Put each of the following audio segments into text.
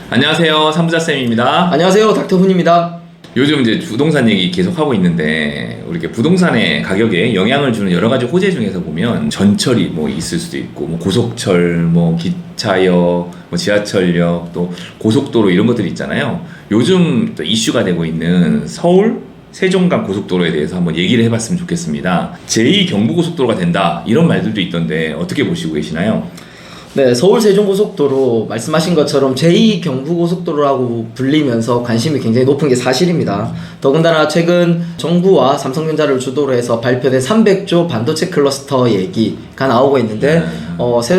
안녕하세요. 삼부자쌤입니다. 안녕하세요, 닥터훈입니다. 요즘 이제 부동산 얘기 계속 하고 있는데, 우리 이렇게 부동산의 가격에 영향을 주는 여러 가지 호재 중에서 보면 전철이 뭐 있을 수도 있고, 뭐 고속철, 뭐 기차역, 뭐 지하철역, 또 고속도로 이런 것들이 있잖아요. 요즘 또 이슈가 되고 있는 서울 세종간 고속도로에 대해서 한번 얘기를 해봤으면 좋겠습니다. 제2 경부고속도로가 된다 이런 말들도 있던데 어떻게 보시고 계시나요? 네, 서울 세종고속도로 말씀하신 것처럼 제2 경부고속도로라고 불리면서 관심이 굉장히 높은 게 사실입니다. 더군다나 최근 정부와 삼성전자를 주도로 해서 발표된 300조 반도체 클러스터 얘기가 나오고 있는데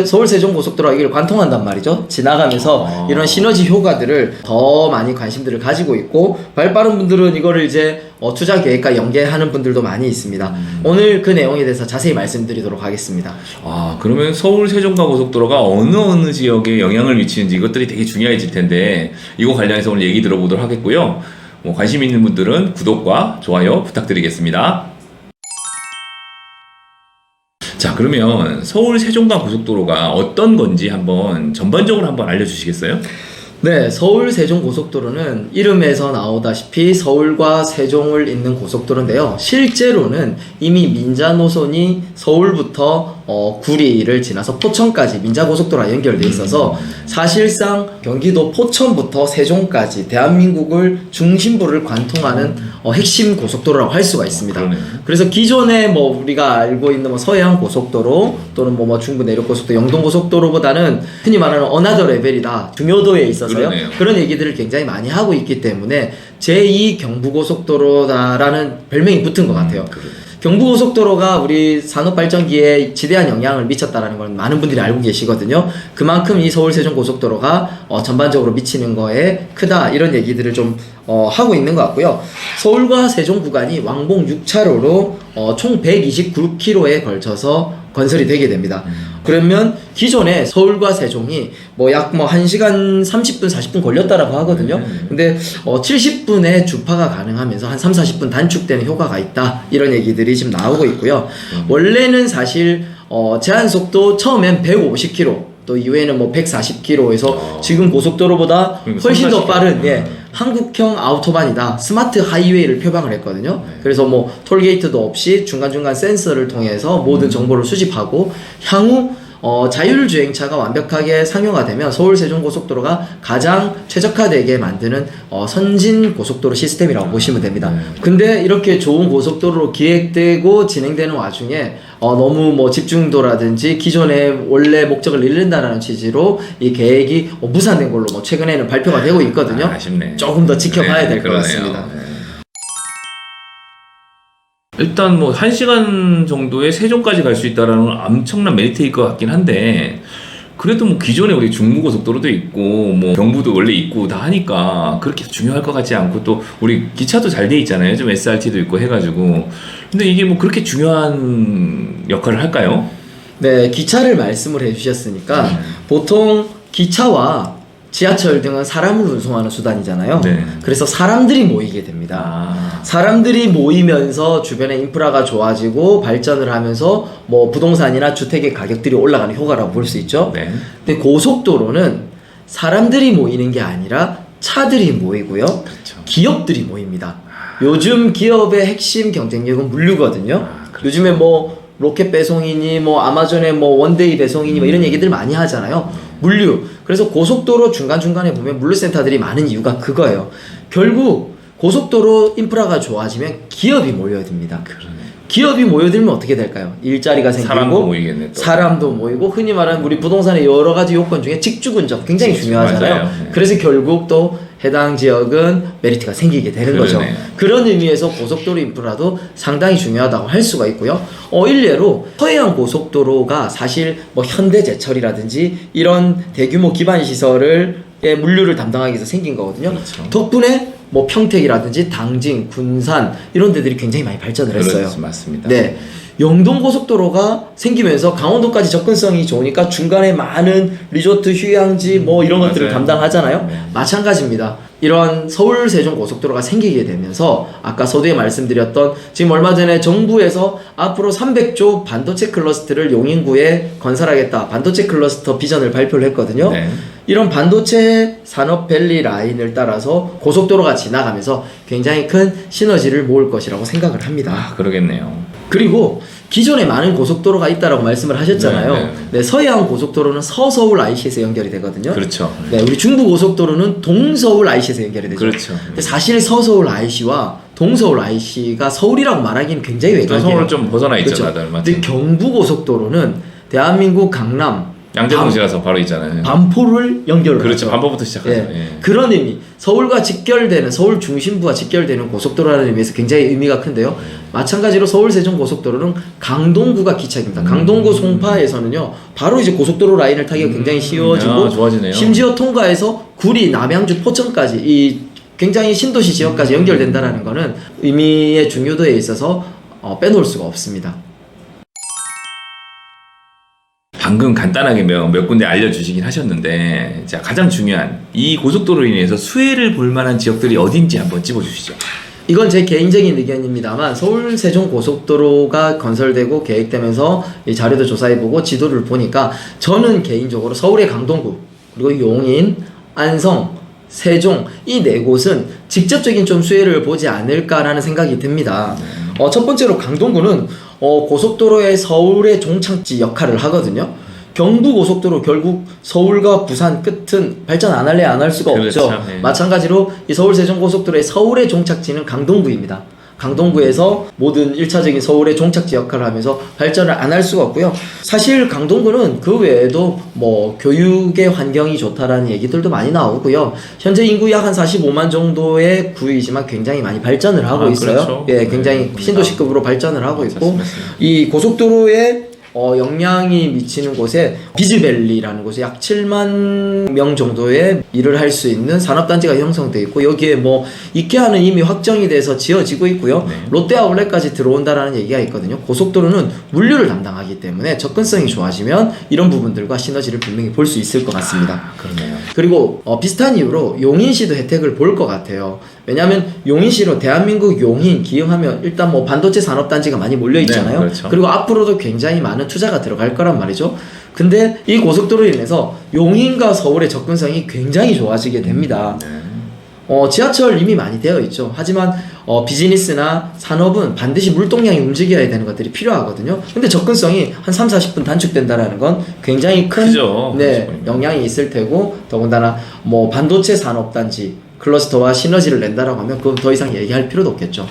서울 세종고속도로가 이걸 관통한단 말이죠. 지나가면서 이런 시너지 효과들을 더 많이 관심들을 가지고 있고, 발빠른 분들은 이거를 이제 투자 계획과 연계하는 분들도 많이 있습니다. 오늘 그 내용에 대해서 자세히 말씀드리도록 하겠습니다. 그러면 서울 세종간 고속도로가 어느 지역에 영향을 미치는지 이것들이 되게 중요해질 텐데, 이거 관련해서 오늘 얘기 들어보도록 하겠고요. 관심 있는 분들은 구독과 좋아요 부탁드리겠습니다. 자, 그러면 서울 세종간 고속도로가 어떤 건지 한번 전반적으로 한번 알려주시겠어요? 네, 서울 세종 고속도로는 이름에서 나오다시피 서울과 세종을 잇는 고속도로인데요. 실제로는 이미 민자 노선이 서울부터 구리를 지나서 포천까지 민자 고속도로와 연결돼 있어서 사실상 경기도 포천부터 세종까지 대한민국을 중심부를 관통하는 핵심 고속도로라고 할 수가 있습니다. 그래서 기존에 뭐 우리가 알고 있는 뭐 서해안 고속도로 또는 뭐 중부 내륙 고속도로, 영동 고속도로보다는 흔히 말하는 어나더 레벨이다, 중요도에 있어서요. 그러네요. 그런 얘기들을 굉장히 많이 하고 있기 때문에 제2 경부고속도로다라는 별명이 붙은 것 같아요. 경부고속도로가 우리 산업발전기에 지대한 영향을 미쳤다는 건 많은 분들이 알고 계시거든요. 그만큼 이 서울 세종 고속도로가 전반적으로 미치는 거에 크다, 이런 얘기들을 좀 하고 있는 것 같고요. 서울과 세종 구간이 왕복 6차로로 총 129km에 걸쳐서 건설이 되게 됩니다. 그러면 기존에 서울과 세종이 약 1시간 30분, 40분 걸렸다라고 하거든요. 근데 70분의 주파가 가능하면서 한 3, 40분 단축되는 효과가 있다, 이런 얘기들이 지금 나오고 있고요. 원래는 사실 제한속도 처음엔 150km, 또 이후에는 140km에서 지금 고속도로보다 훨씬 더 빠른 한국형 아우토반이다, 스마트 하이웨이를 표방을 했거든요. 그래서 톨게이트도 없이 중간중간 센서를 통해서 모든 정보를 수집하고, 향후 자율주행차가 완벽하게 상용화 되면 서울 세종 고속도로가 가장 최적화되게 만드는 선진 고속도로 시스템이라고 보시면 됩니다. 근데 이렇게 좋은 고속도로로 기획되고 진행되는 와중에 너무 집중도라든지 기존의 원래 목적을 잃는다라는 취지로 이 계획이 무산된 걸로 최근에는 발표가 되고 있거든요. 아쉽네. 조금 더 지켜봐야 될 것 같습니다. 일단 1시간 정도에 세종까지 갈 수 있다라는 엄청난 메리트일 것 같긴 한데, 그래도 기존에 우리 중부고속도로도 있고 경부도 원래 있고 다 하니까 그렇게 중요할 것 같지 않고, 또 우리 기차도 잘 돼 있잖아요. 좀 SRT도 있고 해가지고. 근데 이게 그렇게 중요한 역할을 할까요? 네, 기차를 말씀을 해주셨으니까 보통 기차와 지하철 등은 사람을 운송하는 수단이잖아요. 그래서 사람들이 모이게 됩니다. 사람들이 모이면서 주변의 인프라가 좋아지고 발전을 하면서 부동산이나 주택의 가격들이 올라가는 효과라고 볼 수 있죠. 근데 고속도로는 사람들이 모이는 게 아니라 차들이 모이고요. 기업들이 모입니다. 요즘 기업의 핵심 경쟁력은 물류거든요. 요즘에 로켓 배송이니 아마존의 원데이 배송이니 이런 얘기들 많이 하잖아요. 물류. 그래서 고속도로 중간중간에 보면 물류센터들이 많은 이유가 그거예요. 결국 고속도로 인프라가 좋아지면 기업이 모여듭니다. 기업이 모여들면 어떻게 될까요? 일자리가 생기고 사람도 모이겠네, 또. 사람도 모이고, 흔히 말하는 우리 부동산의 여러 가지 요건 중에 직주근접 굉장히 중요하잖아요. 그래서 결국 또 해당 지역은 메리트가 생기게 되는 거죠. 그런 의미에서 고속도로 인프라도 상당히 중요하다고 할 수가 있고요. 일례로 서해안 고속도로가 사실 현대제철이라든지 이런 대규모 기반 시설을 물류를 담당하기 위해서 생긴 거거든요. 덕분에 평택이라든지 당진, 군산 이런 데들이 굉장히 많이 발전을 했어요. 맞습니다. 네. 영동고속도로가 생기면서 강원도까지 접근성이 좋으니까 중간에 많은 리조트, 휴양지 이런 것들을 담당하잖아요. 마찬가지입니다. 이런 서울 세종 고속도로가 생기게 되면서 아까 서두에 말씀드렸던 지금 얼마 전에 정부에서 앞으로 300조 반도체 클러스터를 용인구에 건설하겠다 반도체 클러스터 비전을 발표를 했거든요. 네. 이런 반도체 산업밸리 라인을 따라서 고속도로가 지나가면서 굉장히 큰 시너지를 모을 것이라고 생각을 합니다. 아, 그러겠네요. 그리고 기존에 많은 고속도로가 있다라고 말씀을 하셨잖아요. 네, 서해안 고속도로는 서서울 IC에서 연결이 되거든요. 그렇죠. 네, 우리 중부 고속도로는 동서울 IC에서 연결이 되죠. 그렇죠. 근데 사실 서서울 IC와 동서울 IC가 서울이라고 말하기는 굉장히 외곽이에요. 서울 좀 벗어나 있죠, 그렇죠. 다들. 맞죠? 근데 경부 고속도로는 대한민국 강남 양재동 지나서 바로 있잖아요. 반포를 연결을 그렇죠. 하죠. 반포부터 시작하죠. 예. 예. 그런 의미, 서울과 직결되는 서울 중심부와 직결되는 고속도로라는 의미에서 굉장히 의미가 큰데요. 마찬가지로 서울 세종 고속도로는 강동구가 기착입니다. 강동구 송파에서는요, 바로 이제 고속도로 라인을 타기가 굉장히 쉬워지고, 좋아지네요. 심지어 통과해서 구리, 남양주, 포천까지 이 굉장히 신도시 지역까지 연결된다라는 것은 의미의 중요도에 있어서 빼놓을 수가 없습니다. 방금 간단하게 몇 군데 알려주시긴 하셨는데, 자, 가장 중요한 이 고속도로로 인해서 수혜를 볼 만한 지역들이 어딘지 한번 찝어주시죠. 이건 제 개인적인 의견입니다만 서울 세종 고속도로가 건설되고 계획되면서 이 자료도 조사해보고 지도를 보니까 저는 개인적으로 서울의 강동구 그리고 용인, 안성, 세종 이 네 곳은 직접적인 좀 수혜를 보지 않을까라는 생각이 듭니다. 첫 번째로 강동구는 고속도로의 서울의 종착지 역할을 하거든요. 경부고속도로 결국 서울과 부산 끝은 발전 안 할래 안 할 수가 그렇죠. 없죠. 네. 마찬가지로 이 서울 세종고속도로의 서울의 종착지는 강동구입니다. 강동구에서 모든 1차적인 서울의 종착지 역할을 하면서 발전을 안 할 수가 없고요. 사실 강동구는 그 외에도 뭐 교육의 환경이 좋다라는 얘기들도 많이 나오고요. 현재 인구 약 한 45만 정도의 구이지만 굉장히 많이 발전을 하고 있어요. 그렇죠. 예, 굉장히 신도시급으로 발전을 하고 있고 맞습니다. 이 고속도로의 영향이 미치는 곳에 비즈밸리라는 곳에 약 7만 명 정도의 일을 할 수 있는 산업단지가 형성되어 있고 여기에 뭐 이케아는 이미 확정이 돼서 지어지고 있고요. 네. 롯데아울렛까지 들어온다라는 얘기가 있거든요. 고속도로는 물류를 담당하기 때문에 접근성이 좋아지면 이런 부분들과 시너지를 분명히 볼 수 있을 것 같습니다. 그러네요. 그리고 비슷한 이유로 용인시도 혜택을 볼 것 같아요. 왜냐하면 용인시로 대한민국 용인 기흥하면 일단 뭐 반도체 산업단지가 많이 몰려 있잖아요. 네, 그렇죠. 그리고 앞으로도 굉장히 많은 투자가 들어갈 거란 말이죠. 근데 이 고속도로로 인해서 용인과 서울의 접근성이 굉장히 좋아지게 됩니다. 지하철 이미 많이 되어 있죠. 하지만 비즈니스나 산업은 반드시 물동량이 움직여야 되는 것들이 필요하거든요. 근데 접근성이 한 3, 40분 단축된다라는 건 굉장히 큰 크죠. 영향이 있을 테고 더군다나 뭐 반도체 산업단지 클러스터와 시너지를 낸다라고 하면 그건 더 이상 얘기할 필요도 없겠죠.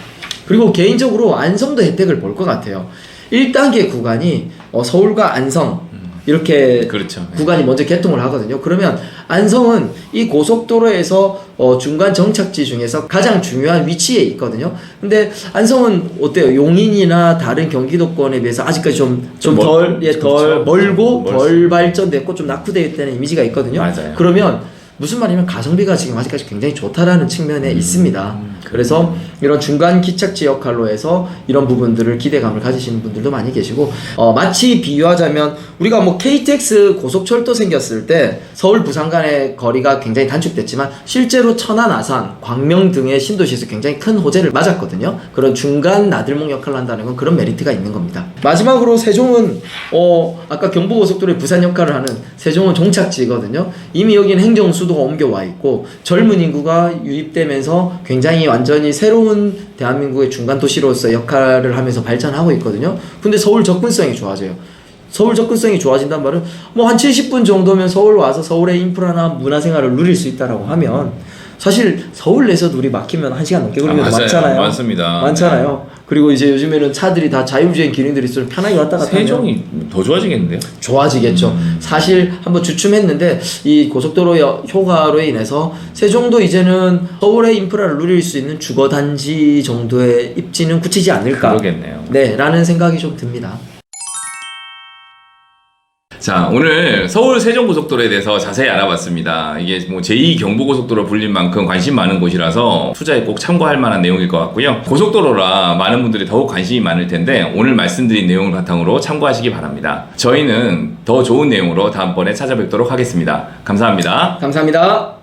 그리고 개인적으로 안성도 혜택을 볼 것 같아요. 1단계 구간이 서울과 안성 이렇게 그렇죠. 구간이 먼저 개통을 하거든요. 그러면 안성은 이 고속도로에서 중간 정착지 중에서 가장 중요한 위치에 있거든요. 근데 안성은 어때요? 용인이나 다른 경기도권에 비해서 아직까지 좀 덜 그렇죠. 멀고 덜 발전됐고 좀 낙후되어 있다는 이미지가 있거든요. 맞아요. 그러면 무슨 말이냐면 가성비가 지금 아직까지 굉장히 좋다라는 측면에 있습니다. 그래서 이런 중간 기착지 역할로 해서 이런 부분들을 기대감을 가지시는 분들도 많이 계시고 마치 비유하자면 우리가 뭐 KTX 고속철도 생겼을 때 서울 부산 간의 거리가 굉장히 단축됐지만 실제로 천안 아산 광명 등의 신도시에서 굉장히 큰 호재를 맞았거든요. 그런 중간 나들목 역할을 한다는 건 그런 메리트가 있는 겁니다. 마지막으로 세종은 아까 경부고속도로의 부산 역할을 하는 세종은 종착지거든요. 이미 여기는 행정 수도가 옮겨와 있고 젊은 인구가 유입되면서 굉장히 완전히 새로운 대한민국의 중간 도시로서 역할을 하면서 발전하고 있거든요. 근데 서울 접근성이 좋아져요. 서울 접근성이 좋아진단 말은 뭐 한 70분 정도면 서울 와서 서울의 인프라나 문화생활을 누릴 수 있다라고 하면 사실 서울 내에서도 우리 막히면 1시간 넘게 걸리는 거 많잖아요. 많습니다. 많잖아요. 네. 그리고 이제 요즘에는 차들이 다 자율주행 기능들이 있어서 편하게 왔다 갔다 하면 세종이 더 좋아지겠는데요? 좋아지겠죠. 사실 한번 주춤했는데 이 고속도로 효과로 인해서 세종도 이제는 서울의 인프라를 누릴 수 있는 주거단지 정도의 입지는 굳히지 않을까. 그러겠네요. 네, 라는 생각이 좀 듭니다. 자, 오늘 서울 세종고속도로에 대해서 자세히 알아봤습니다. 이게 뭐 제2경부고속도로 불릴 만큼 관심 많은 곳이라서 투자에 꼭 참고할 만한 내용일 것 같고요. 고속도로라 많은 분들이 더욱 관심이 많을 텐데 오늘 말씀드린 내용을 바탕으로 참고하시기 바랍니다. 저희는 더 좋은 내용으로 다음번에 찾아뵙도록 하겠습니다. 감사합니다. 감사합니다.